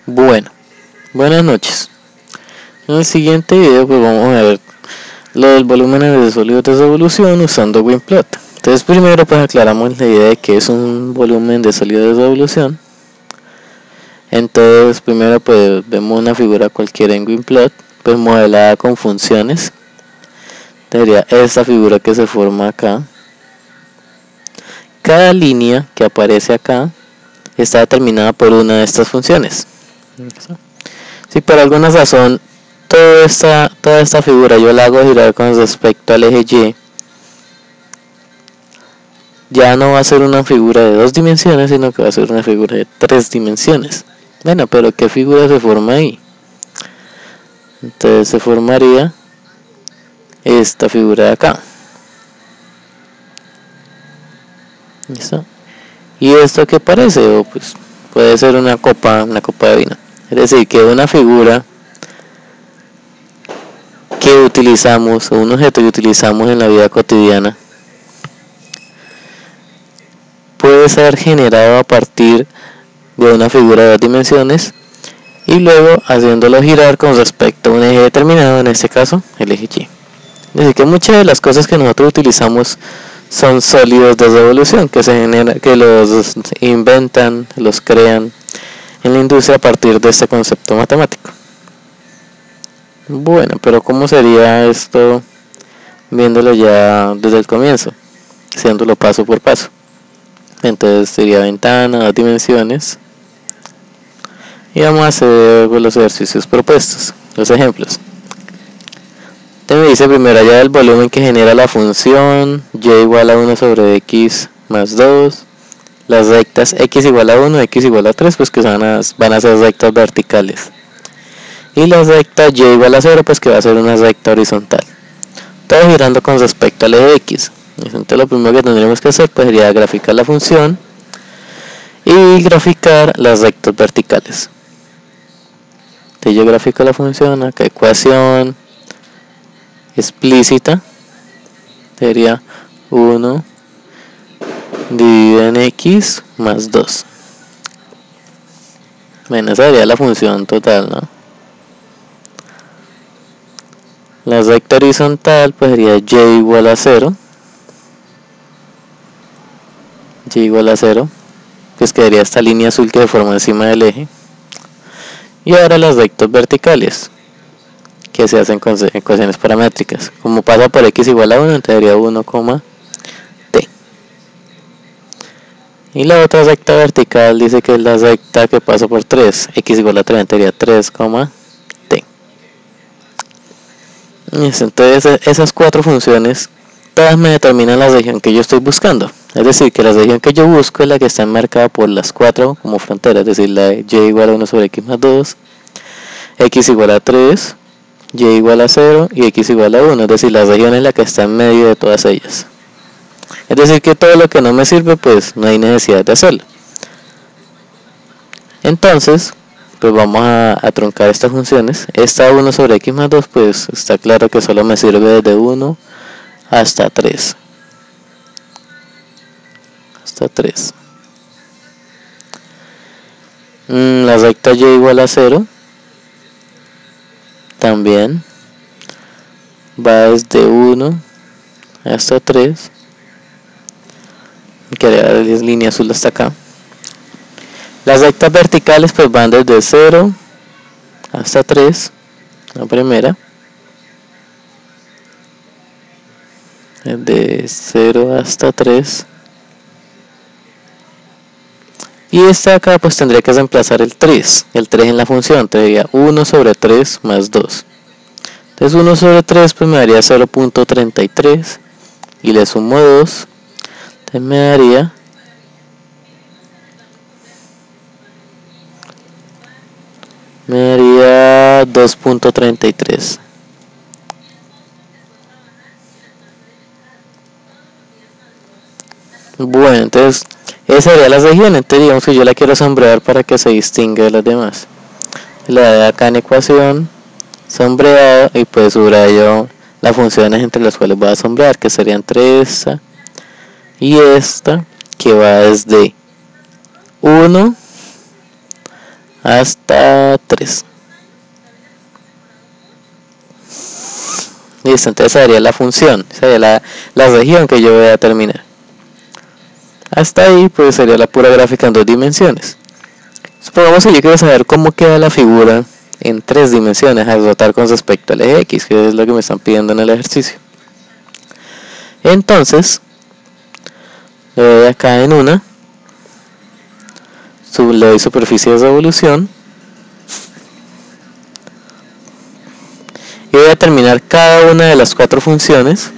Bueno, buenas noches. En el siguiente video pues vamos a ver lo del volumen de sólidos de devolución usando WinPlot. Entonces primero pues aclaramos la idea de que es un volumen de sólidos de devolución. Entonces primero pues vemos una figura cualquiera en WinPlot, pues modelada con funciones. Sería esta figura que se forma acá. Cada línea que aparece acá está determinada por una de estas funciones. Si por alguna razón toda esta figura yo la hago girar con respecto al eje Y, ya no va a ser una figura de 2 dimensiones, sino que va a ser una figura de 3 dimensiones. Bueno, pero ¿qué figura se forma ahí? Entonces se formaría esta figura de acá. ¿Listo? ¿Y esto qué parece? O pues puede ser una copa de vino. Es decir, que una figura que utilizamos, o un objeto que utilizamos en la vida cotidiana, puede ser generado a partir de una figura de 2 dimensiones y luego haciéndolo girar con respecto a un eje determinado, en este caso el eje Y. Es decir, que muchas de las cosas que nosotros utilizamos son sólidos de revolución, que se genera, que los inventan, los crean en la industria a partir de este concepto matemático. Bueno, pero ¿cómo sería esto viéndolo ya desde el comienzo? Haciéndolo paso por paso. Entonces sería ventana, 2 dimensiones. Y vamos a hacer los ejercicios propuestos, los ejemplos. Entonces me dice primero allá el volumen que genera la función y igual a 1 sobre x más 2. Las rectas x igual a 1, x igual a 3, pues que van a ser rectas verticales. Y la recta y igual a 0, pues que va a ser una recta horizontal. Todo girando con respecto al eje x. Entonces lo primero que tendríamos que hacer pues sería graficar la función y graficar las rectas verticales. Entonces yo grafico la función, acá ecuación explícita sería 1 dividido en x más 2. Bueno, esa sería la función total, ¿no? La recta horizontal pues sería y igual a 0. Y igual a 0. Pues quedaría esta línea azul que se forma encima del eje. Y ahora las rectas verticales, que se hacen con ecuaciones paramétricas. Como pasa por x igual a 1, entonces sería 1, t. Y la otra recta vertical dice que es la recta que pasa por 3. X igual a 3, entonces sería 3, t. Entonces esas 4 funciones todas me determinan la región que yo estoy buscando. Es decir, que la región que yo busco es la que está enmarcada por las 4 como fronteras. Es decir, la de y igual a 1 sobre x más 2, x igual a 3, y igual a 0 y x igual a 1. Es decir, la región es la que está en medio de todas ellas. Es decir, que todo lo que no me sirve pues no hay necesidad de hacerlo. Entonces pues vamos a truncar estas funciones. Esta 1 sobre x más 2 pues está claro que solo me sirve desde 1 hasta 3. Hasta 3. La recta y igual a 0 también va desde 1 hasta 3. Quería dar la línea azul hasta acá. Las rectas verticales pues van desde 0 hasta 3. La primera de 0 hasta 3. Y esta acá pues tendría que reemplazar el 3 en la función, tendría 1 sobre 3 más 2. Entonces 1 sobre 3 pues me daría 0.33 y le sumo 2, entonces me daría 2.33. Bueno, entonces esa sería la región. Entonces digamos que yo la quiero sombrear para que se distinga de las demás. La de acá en ecuación, sombreado, y pues subrayo las funciones entre las cuales voy a sombrear, que serían entre esta y esta, que va desde 1 hasta hasta 3. Listo, entonces sería la función, sería la región que yo voy a determinar. Hasta ahí pues sería la pura gráfica en 2 dimensiones. Supongamos que yo quiero saber cómo queda la figura en 3 dimensiones al rotar con respecto al eje X, que es lo que me están pidiendo en el ejercicio. Entonces, le doy acá en una, le doy superficie de revolución y voy a determinar cada una de las 4 funciones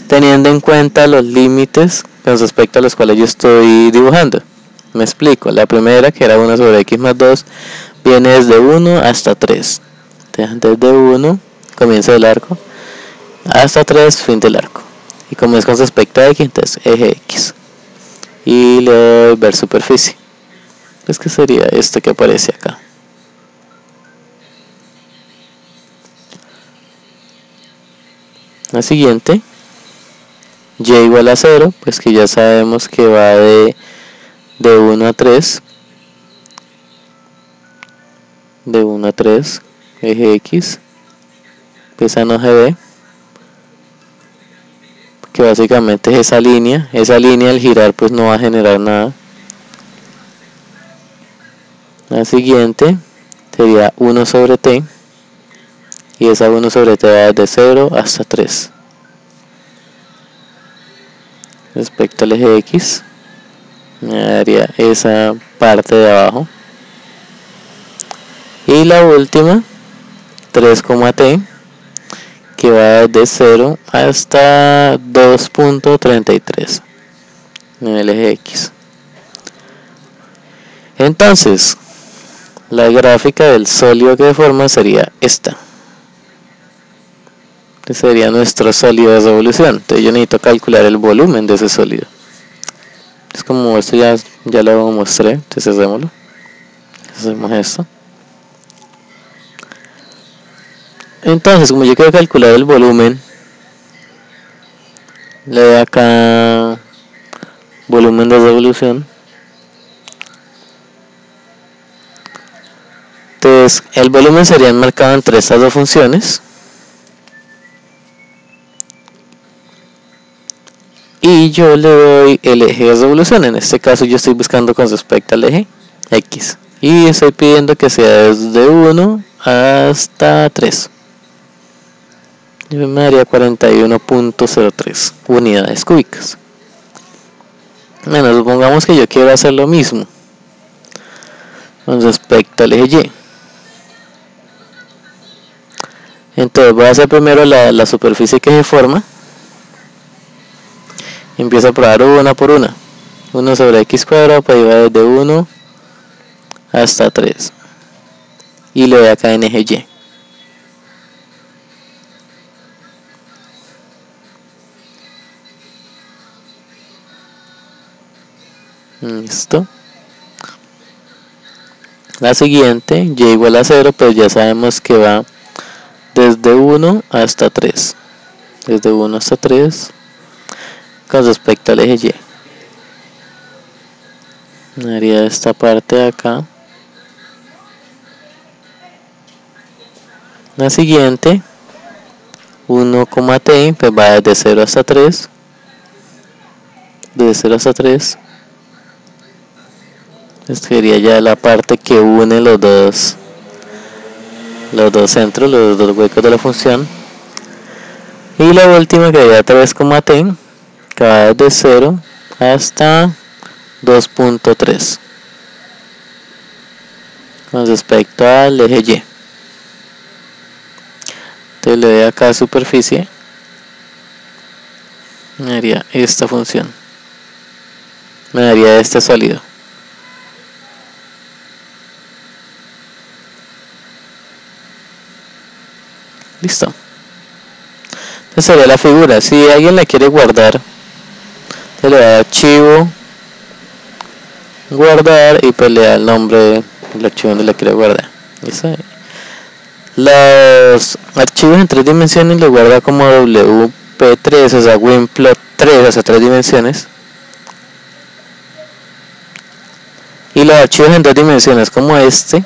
teniendo en cuenta los límites con respecto a los cuales yo estoy dibujando. Me explico, la primera, que era 1 sobre x más 2, viene desde 1 hasta 3. Desde 1 comienza el arco hasta 3 fin del arco. Y como es con respecto a x, entonces eje x. Y le doy ver superficie. Pues que sería esto que aparece acá. La siguiente, y igual a 0, pues que ya sabemos que va de 1 a 3. De 1 a 3, eje x, esa no se ve, que básicamente es esa línea al girar pues no va a generar nada. La siguiente sería 1 sobre t, y esa 1 sobre t va desde 0 hasta 3. Respecto al eje x, me daría esa parte de abajo. Y la última, 3,t, que va desde 0 hasta 2.33 en el eje x. Entonces, la gráfica del sólido que deforma sería esta. Este sería nuestro sólido de revolución. Entonces yo necesito calcular el volumen de ese sólido. Es como esto ya lo mostré. Entonces cerrémoslo. Hacemos esto. Entonces, como yo quiero calcular el volumen, le doy acá volumen de revolución. Entonces, el volumen sería enmarcado entre estas 2 funciones. Y yo le doy el eje de revolución. En este caso yo estoy buscando con respecto al eje X. Y estoy pidiendo que sea desde 1 hasta 3. Yo me daría 41.03 unidades cúbicas. Bueno, supongamos que yo quiero hacer lo mismo con respecto al eje Y. Entonces voy a hacer primero la superficie que se forma. Empiezo a probar una por una. 1 sobre x cuadrado, pues va desde 1 hasta 3. Y le doy acá en eje Y. Listo. La siguiente, y igual a 0, pues ya sabemos que va desde 1 hasta 3. Desde 1 hasta 3 con respecto al eje Y. Haría esta parte de acá. La siguiente, 1,t, pues va desde 0 hasta 3. Desde 0 hasta 3. Esta sería ya la parte que une los dos centros, los dos huecos de la función. Y la última que sería 3,t, que va desde 0 hasta 2.3 con respecto al eje Y. Entonces le doy acá superficie. Me daría esta función. Me daría este sólido. Listo. Esta sería la figura. Si alguien la quiere guardar, le da archivo, guardar, y pues le da el nombre del archivo donde la quiere guardar. ¿Listo? Los archivos en 3 dimensiones los guarda como WP3, o sea WinPlot 3, o sea 3 dimensiones. Y los archivos en 2 dimensiones como este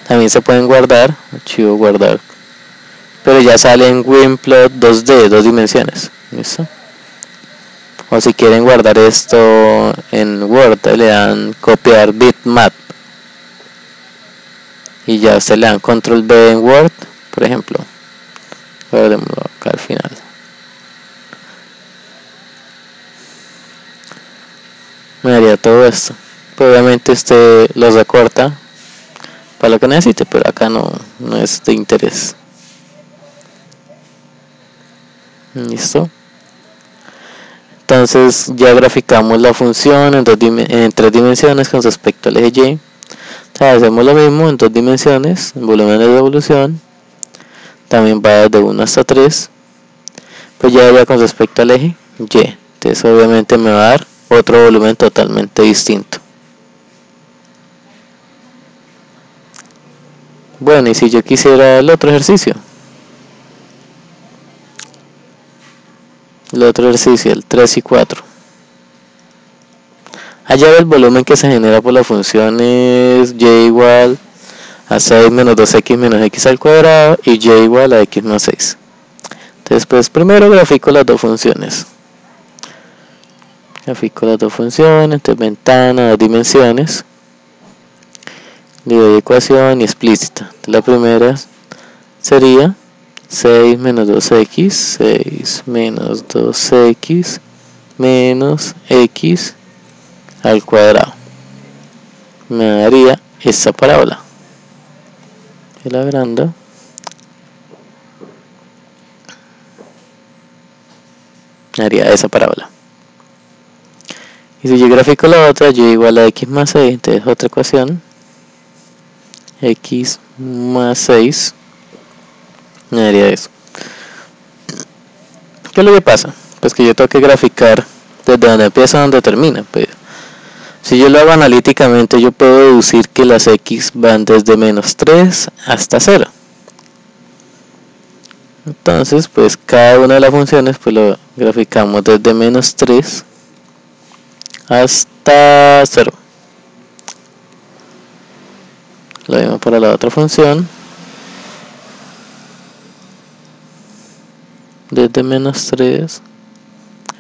También se pueden guardar, archivo guardar, pero ya sale en WinPlot 2D, 2 dimensiones. ¿Listo? O si quieren guardar esto en Word, le dan copiar bitmap y ya se le dan control B en Word, por ejemplo. Guardémoslo acá al final. Me daría todo esto. Pero obviamente usted los recorta para lo que necesite, pero acá no es de interés. Listo. Entonces ya graficamos la función en 3 dimensiones con respecto al eje Y. O sea, hacemos lo mismo en 2 dimensiones, en volumen de devolución. También va de 1 hasta 3. Pues ya con respecto al eje Y. Entonces obviamente me va a dar otro volumen totalmente distinto. Bueno, y si yo quisiera el otro ejercicio. El otro ejercicio, el 3 y 4. Hallar el volumen que se genera por la función es y igual a 6 menos 2x menos x al cuadrado y y igual a x más 6. Entonces pues primero grafico las dos funciones. Entonces ventana, 2 dimensiones. Le doy ecuación y explícita. La primera sería 6 menos 2x, 6 menos 2x menos x al cuadrado. Me daría esta parábola. La agranda. Me daría esa parábola. Y si yo grafico la otra, y igual a x más 6, entonces otra ecuación. X más 6 me daría eso. ¿Qué es lo que pasa? Pues que yo tengo que graficar desde donde empieza a donde termina. Pues, si yo lo hago analíticamente, yo puedo deducir que las x van desde menos 3 hasta 0. Entonces, pues cada una de las funciones pues lo graficamos desde menos 3 hasta 0. Lo mismo para la otra función. Desde menos 3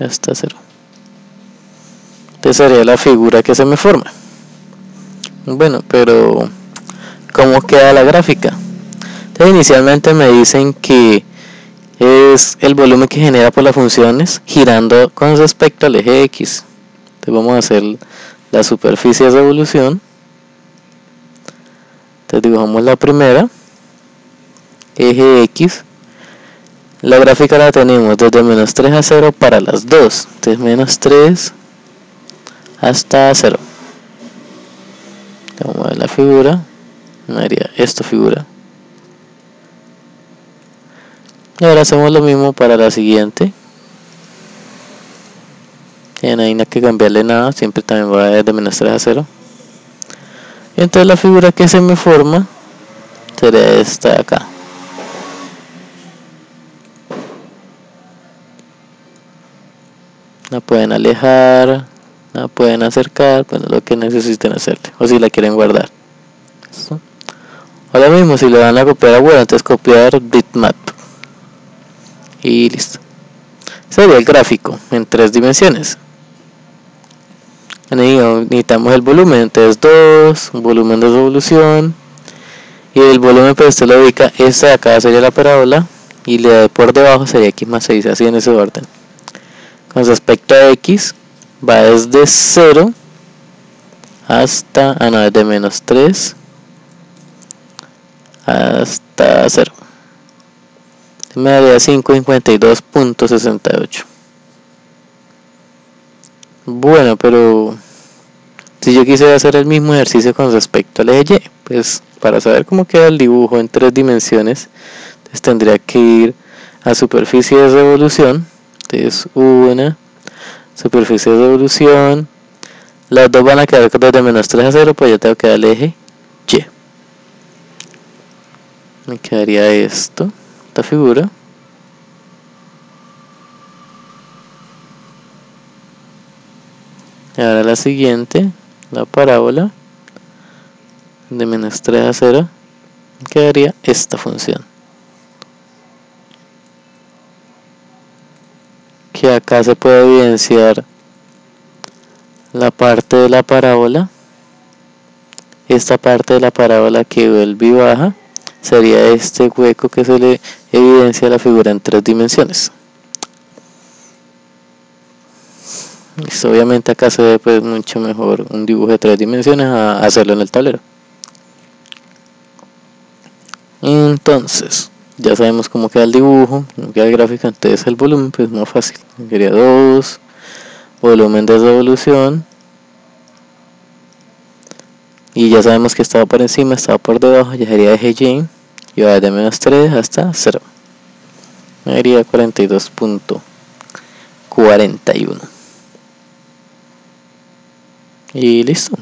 hasta 0. Esta sería la figura que se me forma. Bueno, pero ¿cómo queda la gráfica? Entonces, inicialmente me dicen que es el volumen que genera por las funciones girando con respecto al eje X. Entonces vamos a hacer la superficie de revolución. Entonces dibujamos la primera, eje X. La gráfica la tenemos desde menos 3 a 0 para las dos. Entonces menos 3 hasta 0. Vamos a ver la figura. Me haría esta figura. Y ahora hacemos lo mismo para la siguiente. Y no hay que cambiarle nada, siempre también va desde menos 3 a 0. Y entonces la figura que se me forma sería esta de acá. La pueden alejar, la pueden acercar, bueno, lo que necesiten hacerle, o si la quieren guardar. ¿Listo? Ahora mismo, si le dan a copiar a Word, entonces copiar bitmap. Y listo. Sería el gráfico en 3 dimensiones. Necesitamos el volumen, entonces 2, un volumen de revolución. Y el volumen pues usted lo ubica, esta de acá sería la parábola. Y le da por debajo sería x más 6, así en ese orden. Con respecto a x, va desde 0 hasta, desde menos 3 hasta 0. Me daría 552.68. Bueno, pero si yo quisiera hacer el mismo ejercicio con respecto al eje Y, pues para saber cómo queda el dibujo en 3 dimensiones, entonces tendría que ir a superficie de revolución. Entonces una superficie de revolución, las dos van a quedar desde menos 3 a 0, pues ya tengo que dar el eje Y. Me quedaría esto, esta figura. Y ahora la siguiente, la parábola de menos 3 a 0. quedaría esta función, que acá se puede evidenciar la parte de la parábola. Esta parte de la parábola que vuelve y baja sería este hueco que se le evidencia a la figura en 3 dimensiones. Listo, obviamente acá se ve pues mucho mejor un dibujo de 3 dimensiones a hacerlo en el tablero. Entonces ya sabemos cómo queda el dibujo, cómo queda el gráfico. Entonces el volumen pues más fácil, sería 2 volumen de revolución, y ya sabemos que estaba por encima, estaba por debajo, ya sería eje Y, y va de -3 hasta 0, me daría 42.41, y listo.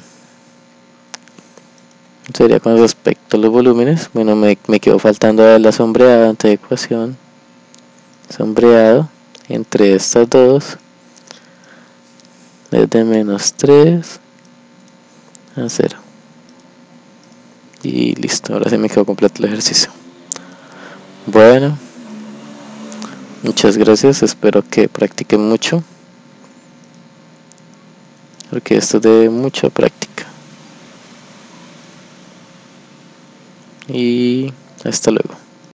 Sería con respecto a los volúmenes. Bueno, me quedó faltando la sombreada ante ecuación, sombreado entre estas dos desde -3 a 0, y listo. Ahora sí me quedó completo el ejercicio. Bueno, muchas gracias, espero que practiquen mucho, porque esto es de mucha práctica, y hasta luego.